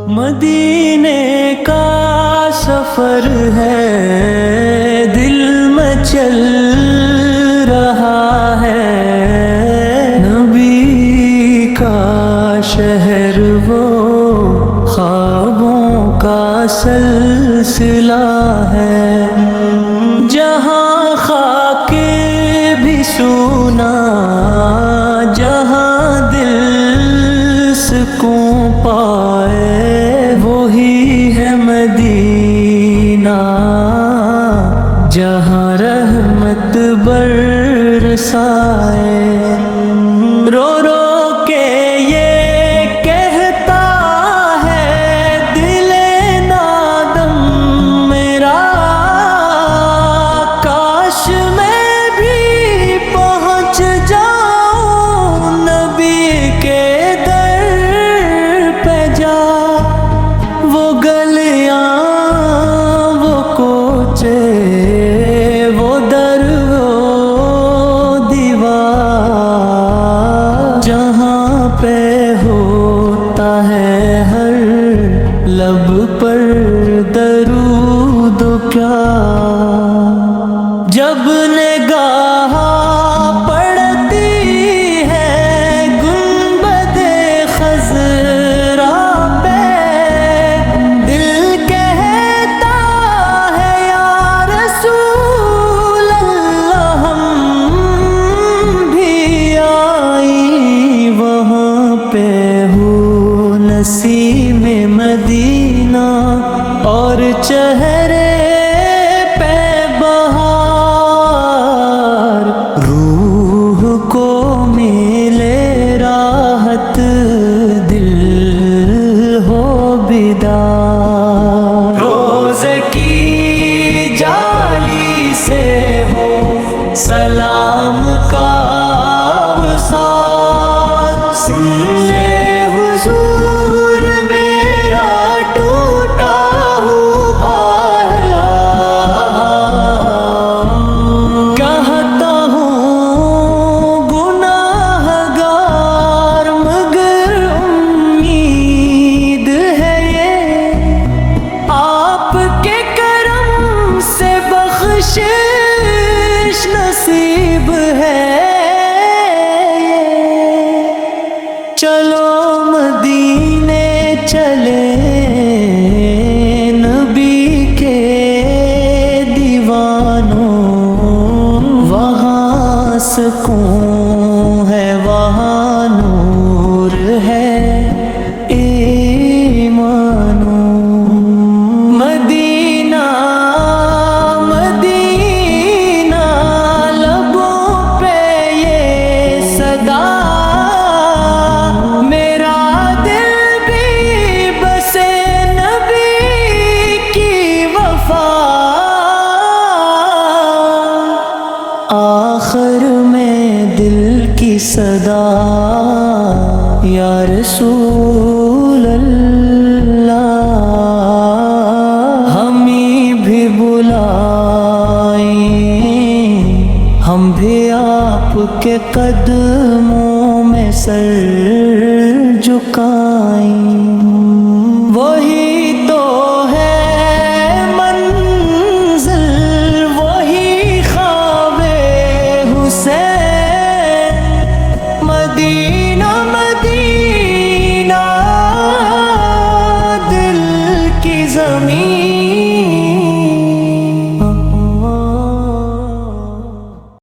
مدینے کا سفر ہے، دل میں چل رہا ہے، نبی کا شہر وہ خوابوں کا سلسلہ ہے، جہاں خاک بھی سونا، جہاں دل سکون پائے، وہی ہے مدینہ جہاں رحمت برسائے۔ رو رو کے یہ کہتا ہے دل نادم میرا، کاش میں بھی پہنچ جاؤں نبی کے در پہ جا، وہ گلیاں وہ کوچے وہ در وہ دیوار، جہاں پہ ہوتا ہے ہر لب پر درود و کیا، جب نگاہ پڑتی ہے گنبد خضرا پہ، دل کہتا ہے یا رسول اللہ ہم بھی آئی وہاں پہ ہو نسیم مدینہ، اور چہرے پہ بہار، روح کو ملے راحت، دل ہو بیدار، روزے کی جالی سے ہو سلام کا وصال، سن لے حضور میرا ٹوٹا ہوا کہتا ہوں گناہ گار، مگر امید ہے یہ آپ کے کرم سے بخشش نصیب ہے، چلو مدینے چلے نبی کے دیوانوں، وہاں سکون ہے وہاں نور ہے ایمانوں، مدینہ مدینہ لبوں پہ یہ صدا، میرا دل بھی بسے نبی کی وفا، آخر میں دل کی صدا یا رسول اللہ، ہمیں بھی بلائیں، ہم بھی آپ کے قدموں میں سر جھکائیں، وہی تو ہے منزل، وہی خواب حسین، مدینہ مدینہ دل کی زمین۔